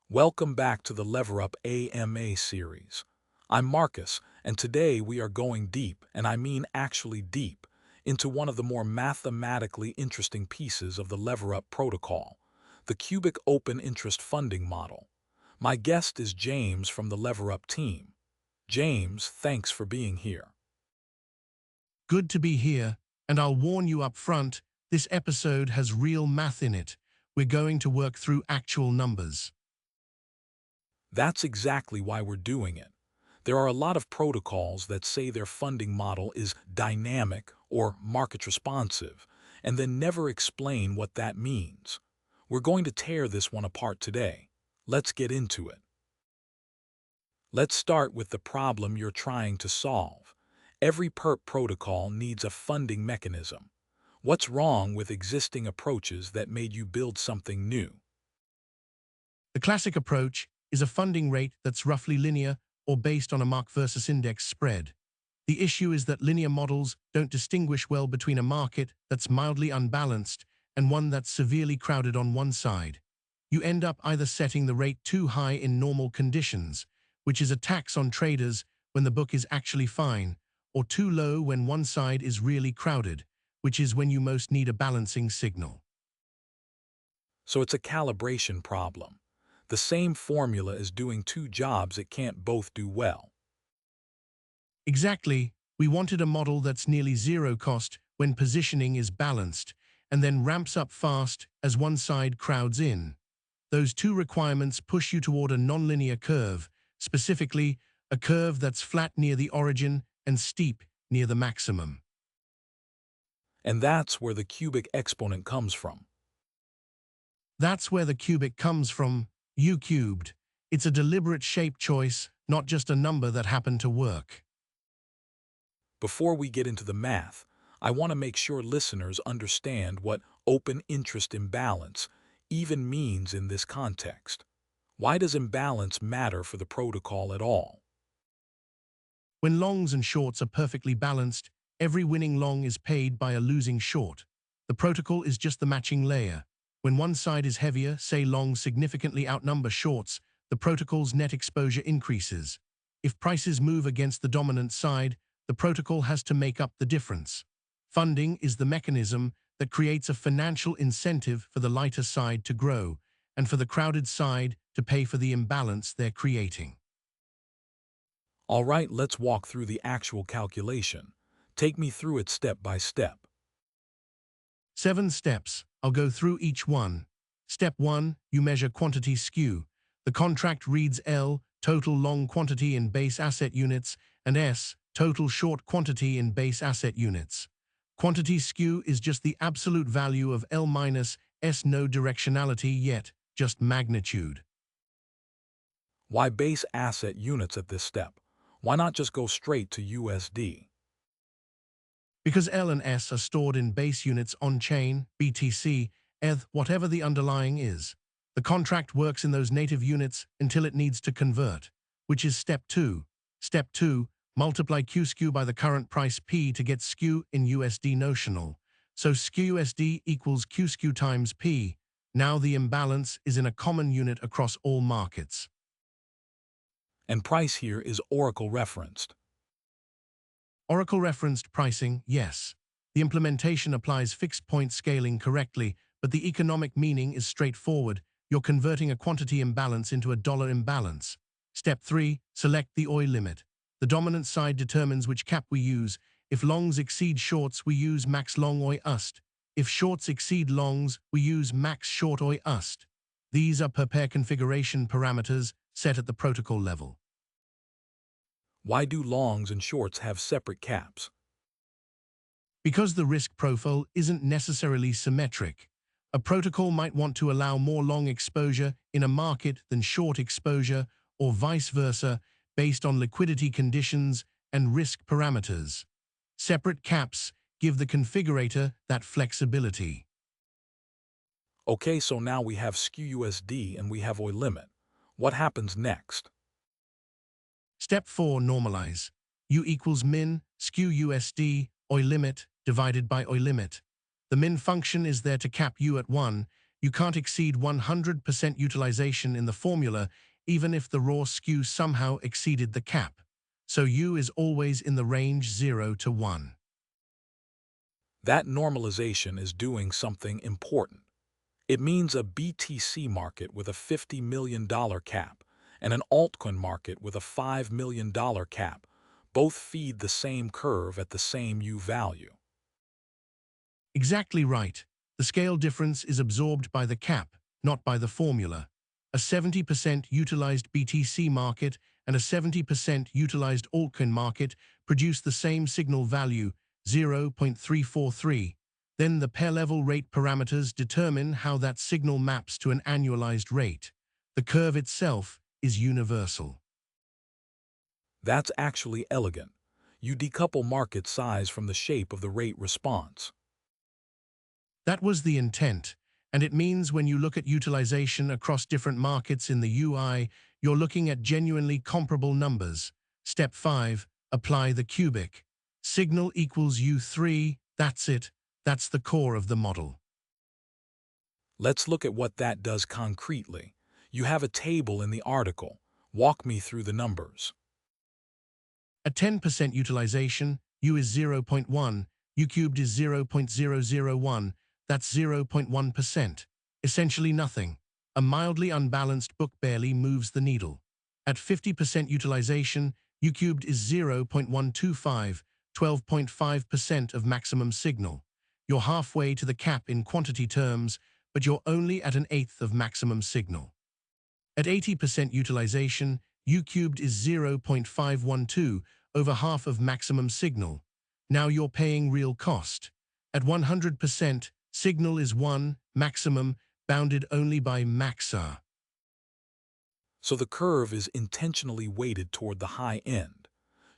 Welcome back to the LeverUp AMA series. I'm Marcus, and today we are going deep, and I mean actually deep, into one of the more mathematically interesting pieces of the LeverUp protocol, the cubic open interest funding model. My guest is James from the LeverUp team. James, thanks for being here. Good to be here, and I'll warn you up front, this episode has real math in it. We're going to work through actual numbers. That's exactly why we're doing it. There are a lot of protocols that say their funding model is dynamic or market responsive, and then never explain what that means. We're going to tear this one apart today. Let's get into it. Let's start with the problem you're trying to solve. Every PERP protocol needs a funding mechanism. What's wrong with existing approaches that made you build something new? The classic approach is a funding rate that's roughly linear or based on a mark versus index spread. The issue is that linear models don't distinguish well between a market that's mildly unbalanced and one that's severely crowded on one side. You end up either setting the rate too high in normal conditions, which is a tax on traders when the book is actually fine, or too low when one side is really crowded, which is when you most need a balancing signal. So it's a calibration problem. The same formula is doing two jobs it can't both do well. Exactly, we wanted a model that's nearly zero cost when positioning is balanced, and then ramps up fast as one side crowds in. Those two requirements push you toward a nonlinear curve, specifically a curve that's flat near the origin and steep near the maximum. And that's where the cubic exponent comes from. That's where the cubic comes from, U cubed. It's a deliberate shape choice, not just a number that happened to work. Before we get into the math, I want to make sure listeners understand what open interest imbalance even means in this context. Why does imbalance matter for the protocol at all? When longs and shorts are perfectly balanced, every winning long is paid by a losing short. The protocol is just the matching layer. When one side is heavier, say longs significantly outnumber shorts, the protocol's net exposure increases. If prices move against the dominant side, the protocol has to make up the difference. Funding is the mechanism that creates a financial incentive for the lighter side to grow, and for the crowded side to pay for the imbalance they're creating. All right, let's walk through the actual calculation. Take me through it step by step. 7 steps. I'll go through each one. Step 1, you measure quantity skew. The contract reads L, total long quantity in base asset units, and S, total short quantity in base asset units. Quantity skew is just the absolute value of L minus S, no directionality yet, just magnitude. Why base asset units at this step? Why not just go straight to USD? Because L and S are stored in base units on-chain, BTC, ETH, whatever the underlying is. The contract works in those native units until it needs to convert, which is step 2. Step 2, multiply Q skew by the current price P to get skew in USD notional. So skew USD equals Q skew times P. Now the imbalance is in a common unit across all markets. And price here is Oracle referenced. Oracle referenced pricing, yes. The implementation applies fixed point scaling correctly, but the economic meaning is straightforward. You're converting a quantity imbalance into a dollar imbalance. Step 3, select the OI limit. The dominant side determines which cap we use. If longs exceed shorts, we use max long OI USD. If shorts exceed longs, we use max short OI USD. These are per pair configuration parameters set at the protocol level. Why do longs and shorts have separate caps? Because the risk profile isn't necessarily symmetric. A protocol might want to allow more long exposure in a market than short exposure, or vice versa, based on liquidity conditions and risk parameters. Separate caps give the configurator that flexibility. Okay, so now we have skew USD and we have OI limit. What happens next? Step 4, normalize. U equals min, skew USD, OI limit, divided by OI limit. The min function is there to cap U at 1. You can't exceed 100% utilization in the formula even if the raw skew somehow exceeded the cap. So U is always in the range 0 to 1. That normalization is doing something important. It means a BTC market with a $50 million cap and an altcoin market with a $5 million cap both feed the same curve at the same U value. Exactly right. The scale difference is absorbed by the cap, not by the formula. A 70% utilized BTC market and a 70% utilized altcoin market produce the same signal value, 0.343. Then the pair-level rate parameters determine how that signal maps to an annualized rate. The curve itself is universal. That's actually elegant. You decouple market size from the shape of the rate response. That was the intent, and it means when you look at utilization across different markets in the UI, you're looking at genuinely comparable numbers. Step 5, apply the cubic. Signal equals U3, that's it. That's the core of the model. Let's look at what that does concretely. You have a table in the article. Walk me through the numbers. At 10% utilization, U is 0.1, U cubed is 0.001, that's 0.1%. Essentially nothing. A mildly unbalanced book barely moves the needle. At 50% utilization, U cubed is 0.125, 12.5% of maximum signal. You're halfway to the cap in quantity terms, but you're only at an eighth of maximum signal. At 80% utilization, U cubed is 0.512, over half of maximum signal. Now you're paying real cost. At 100%, signal is 1, maximum, bounded only by maxa. So the curve is intentionally weighted toward the high end.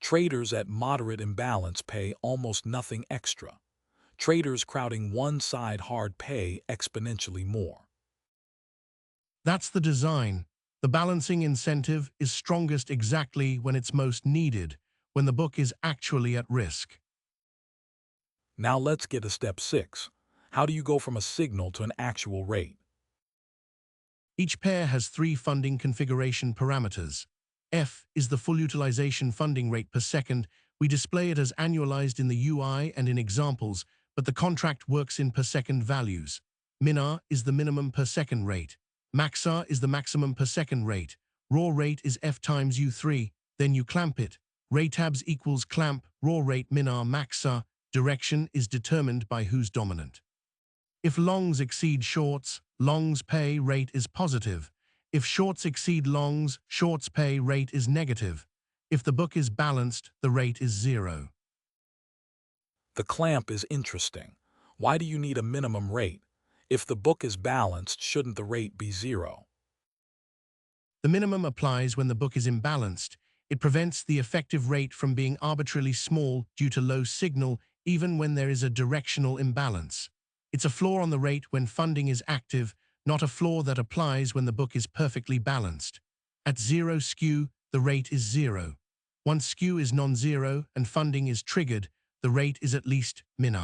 Traders at moderate imbalance pay almost nothing extra. Traders crowding one side hard pay exponentially more. That's the design. The balancing incentive is strongest exactly when it's most needed, when the book is actually at risk. Now let's get to step 6. How do you go from a signal to an actual rate? Each pair has 3 funding configuration parameters. F is the full utilization funding rate per second. We display it as annualized in the UI and in examples, but the contract works in per second values. Min is the minimum per second rate. Max is the maximum per second rate. Raw rate is F times U3, then you clamp it. Ratabs equals clamp, raw rate min max. Direction is determined by who's dominant. If longs exceed shorts, longs pay rate is positive. If shorts exceed longs, shorts pay rate is negative. If the book is balanced, the rate is 0. The clamp is interesting. Why do you need a minimum rate? If the book is balanced, shouldn't the rate be 0? The minimum applies when the book is imbalanced. It prevents the effective rate from being arbitrarily small due to low signal, even when there is a directional imbalance. It's a floor on the rate when funding is active, not a floor that applies when the book is perfectly balanced. At 0 skew, the rate is 0. Once skew is non-zero and funding is triggered, the rate is at least min.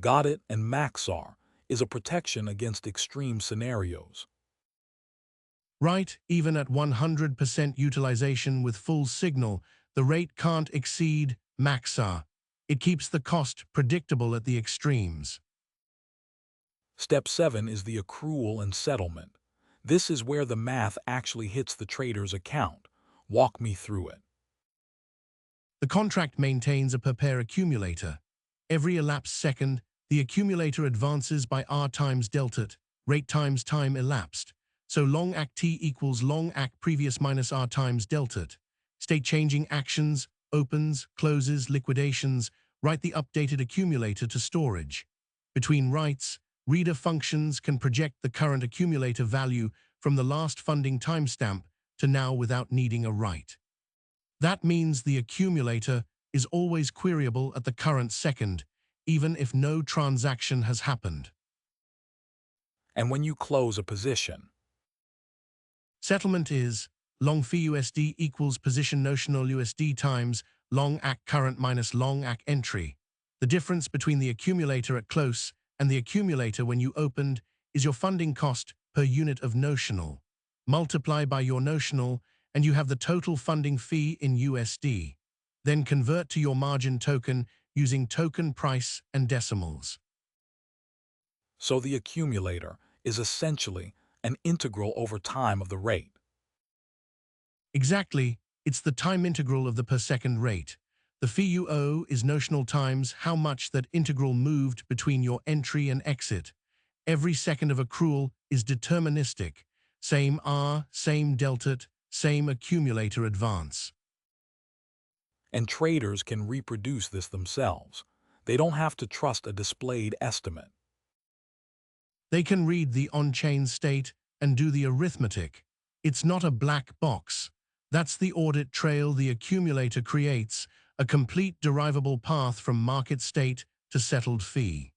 Got it, and Maxar is a protection against extreme scenarios. Right, even at 100% utilization with full signal, the rate can't exceed maxa. It keeps the cost predictable at the extremes. Step 7 is the accrual and settlement. This is where the math actually hits the trader's account. Walk me through it. The contract maintains a per pair accumulator. Every elapsed second, the accumulator advances by R times delta, rate times time elapsed. So long ac t equals long ac previous minus R times delta. State changing actions, opens, closes, liquidations, write the updated accumulator to storage. Between writes, reader functions can project the current accumulator value from the last funding timestamp to now without needing a write. That means the accumulator is always queryable at the current second, even if no transaction has happened. And when you close a position, Settlement is long fee USD equals position notional USD times long ac current minus long ac entry. The difference between the accumulator at close and the accumulator when you opened is your funding cost per unit of notional. Multiply by your notional, and you have the total funding fee in USD. Then convert to your margin token using token price and decimals. So the accumulator is essentially an integral over time of the rate. Exactly, it's the time integral of the per second rate. The fee you owe is notional times how much that integral moved between your entry and exit. Every second of accrual is deterministic. Same R, same delta, same accumulator advance. And traders can reproduce this themselves. They don't have to trust a displayed estimate. They can read the on-chain state and do the arithmetic. It's not a black box. That's the audit trail the accumulator creates, a complete derivable path from market state to settled fee.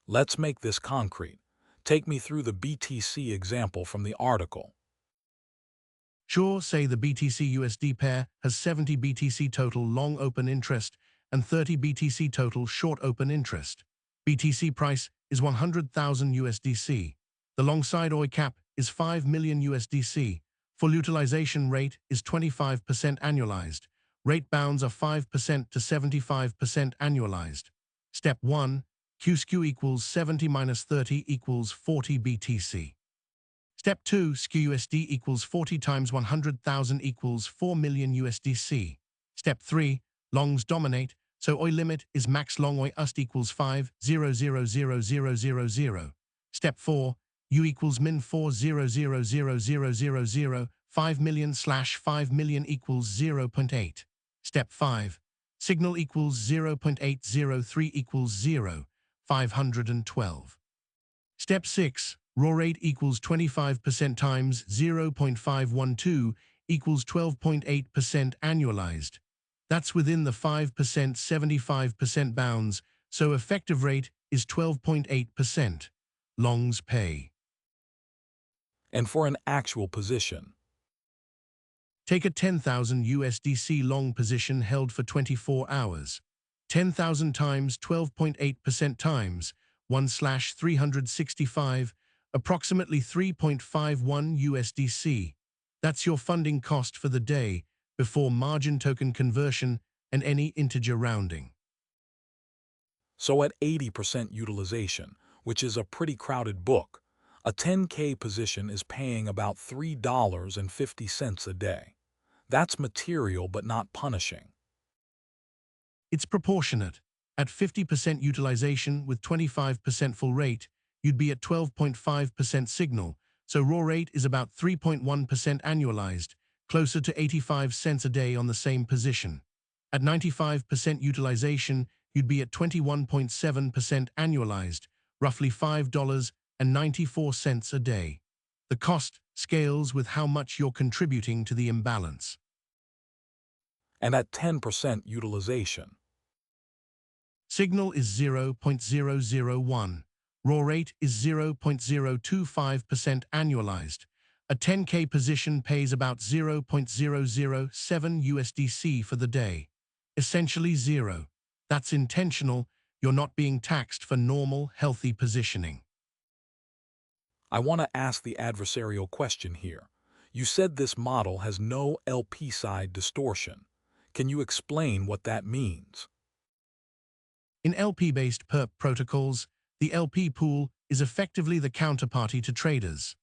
Let's make this concrete. Take me through the BTC example from the article. Sure, say the BTC-USD pair has 70 BTC total long open interest and 30 BTC total short open interest. BTC price is 100,000 USDC. The long side OI cap is 5 million USDC. Full utilization rate is 25% annualized. Rate bounds are 5% to 75% annualized. Step 1. QSQ equals 70 minus 30 equals 40 BTC. Step 2. SKUSD equals 40 times 100,000 equals 4 million USDC. Step 3. Longs dominate, so OI limit is max long OI USD equals 5,000,000. Step 4. U equals min 4,000,000, 5 million slash 5 million equals 0.8. Step 5. Signal equals 0.803 equals 0, 512. Step 6. Raw rate equals 25% times 0.512 equals 12.8% annualized. That's within the 5% 75% bounds, so effective rate is 12.8%. Longs pay. And for an actual position, Take a 10,000 USDC long position held for 24 hours. 10,000 times 12.8% times 1/365, approximately 3.51 USDC. That's your funding cost for the day before margin token conversion and any integer rounding. so at 80% utilization, which is a pretty crowded book, a 10K position is paying about $3.50 a day. That's material but not punishing. It's proportionate. At 50% utilization with 25% full rate, you'd be at 12.5% signal, so raw rate is about 3.1% annualized, closer to 85 cents a day on the same position. At 95% utilization, you'd be at 21.7% annualized, roughly $5.94 a day. The cost scales with how much you're contributing to the imbalance. And at 10% utilization, Signal is 0.001. Raw rate is 0.025% annualized. A 10K position pays about 0.007 USDC for the day. Essentially zero. That's intentional. You're not being taxed for normal, healthy positioning. I want to ask the adversarial question here. You said this model has no LP side distortion. Can you explain what that means? In LP-based perp protocols, the LP pool is effectively the counterparty to traders.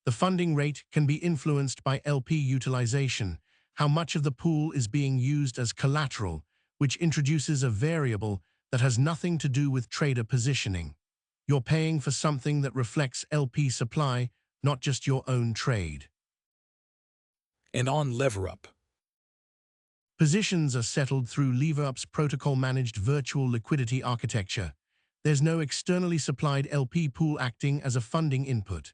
The funding rate can be influenced by LP utilization, how much of the pool is being used as collateral, which introduces a variable that has nothing to do with trader positioning. You're paying for something that reflects LP supply, not just your own trade. And on LeverUp, Positions are settled through LeverUp's protocol-managed virtual liquidity architecture. There's no externally supplied LP pool acting as a funding input.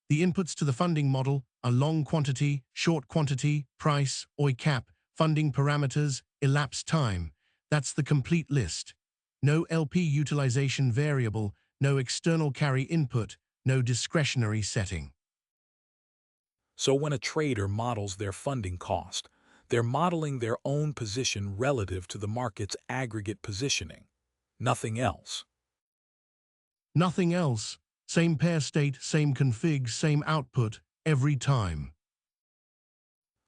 The inputs to the funding model are long quantity, short quantity, price, OI cap, funding parameters, elapsed time. That's the complete list. No LP utilization variable, no external carry input, no discretionary setting. so when a trader models their funding cost, they're modeling their own position relative to the market's aggregate positioning, nothing else. Nothing else. Same pair state, same config, same output, every time.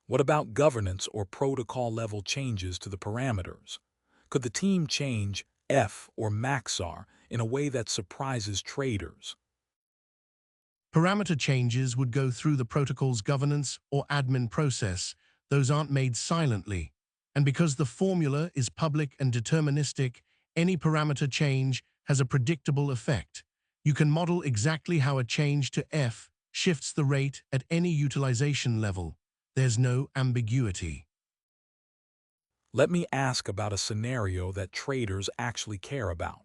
What about governance or protocol level changes to the parameters? Could the team change F or maxar in a way that surprises traders? Parameter changes would go through the protocol's governance or admin process. Those aren't made silently. And because the formula is public and deterministic, any parameter change has a predictable effect. You can model exactly how a change to F shifts the rate at any utilization level. There's no ambiguity. Let me ask about a scenario that traders actually care about.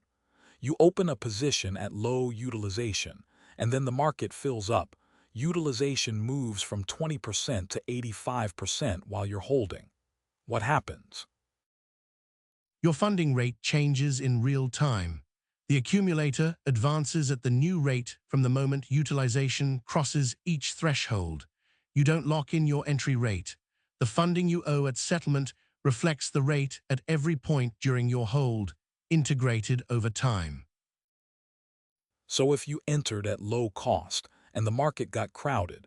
You open a position at low utilization, and then the market fills up. Utilization moves from 20% to 85% while you're holding. What happens? Your funding rate changes in real time. The accumulator advances at the new rate from the moment utilization crosses each threshold. You don't lock in your entry rate. The funding you owe at settlement reflects the rate at every point during your hold, integrated over time. So if you entered at low cost and the market got crowded,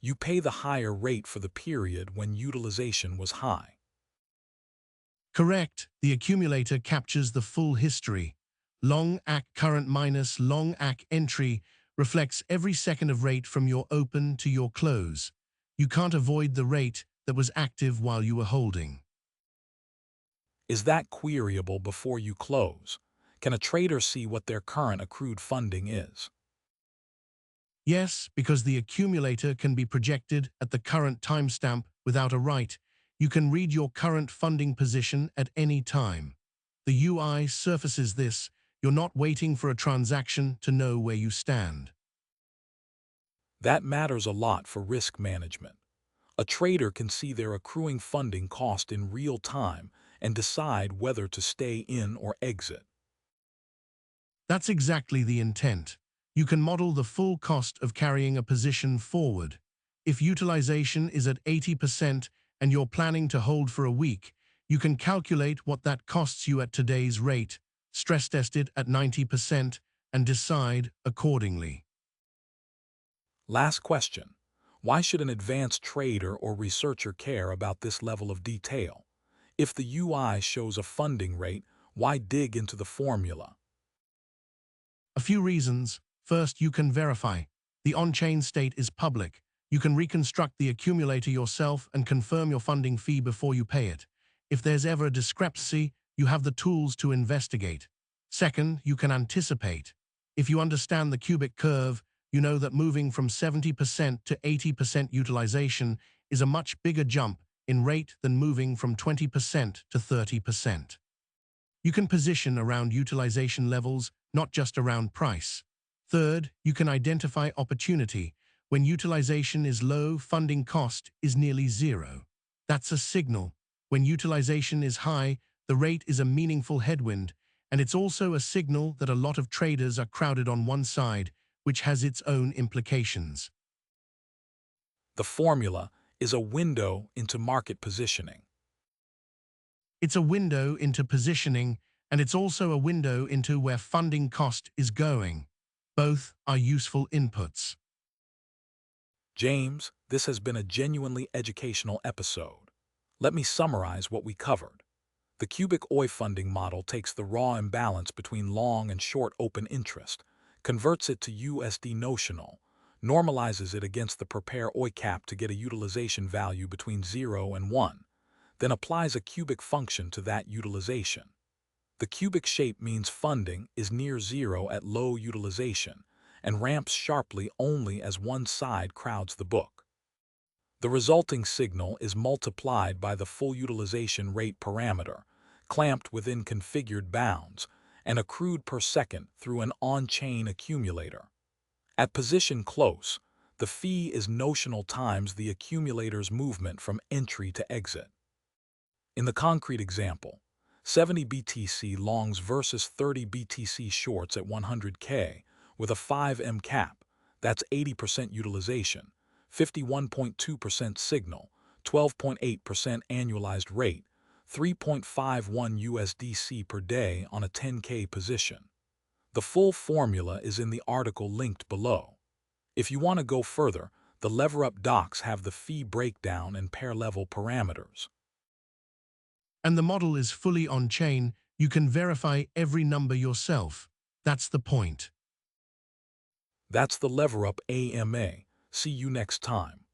you pay the higher rate for the period when utilization was high. Correct, the accumulator captures the full history. Long ACK current minus long ACK entry reflects every second of rate from your open to your close. You can't avoid the rate that was active while you were holding. Is that queryable before you close? Can a trader see what their current accrued funding is? Yes, because the accumulator can be projected at the current timestamp without a write. You can read your current funding position at any time. The UI surfaces this. You're not waiting for a transaction to know where you stand. That matters a lot for risk management. A trader can see their accruing funding cost in real time and decide whether to stay in or exit. That's exactly the intent. You can model the full cost of carrying a position forward. If utilization is at 80% and you're planning to hold for a week, you can calculate what that costs you at today's rate, stress test it at 90%, and decide accordingly. Last question. Why should an advanced trader or researcher care about this level of detail? If the UI shows a funding rate, why dig into the formula? A few reasons. First, you can verify. The on-chain state is public. You can reconstruct the accumulator yourself and confirm your funding fee before you pay it. If there's ever a discrepancy, you have the tools to investigate. Second, you can anticipate. If you understand the cubic curve, you know that moving from 70% to 80% utilization is a much bigger jump in rate than moving from 20% to 30%. You can position around utilization levels, not just around price. Third, you can identify opportunity. When utilization is low, funding cost is nearly zero. That's a signal. When utilization is high, the rate is a meaningful headwind, and it's also a signal that a lot of traders are crowded on one side, which has its own implications. The formula is a window into market positioning. It's a window into positioning, and it's also a window into where funding cost is going. Both are useful inputs. James, this has been a genuinely educational episode. Let me summarize what we covered. The cubic OI funding model takes the raw imbalance between long and short open interest, converts it to USD notional, normalizes it against the per pair OI cap to get a utilization value between 0 and 1, then applies a cubic function to that utilization. The cubic shape means funding is near zero at low utilization and ramps sharply only as one side crowds the book. The resulting signal is multiplied by the full utilization rate parameter, clamped within configured bounds, and accrued per second through an on-chain accumulator. At position close, the fee is notional times the accumulator's movement from entry to exit. In the concrete example, 70 BTC longs versus 30 BTC shorts at 100K with a 5M cap, that's 80% utilization, 51.2% signal, 12.8% annualized rate, 3.51 USDC per day on a 10K position. The full formula is in the article linked below. If you want to go further, the LeverUp docs have the fee breakdown and pair-level parameters. And the model is fully on-chain. You can verify every number yourself. That's the point. That's the LeverUp AMA. See you next time.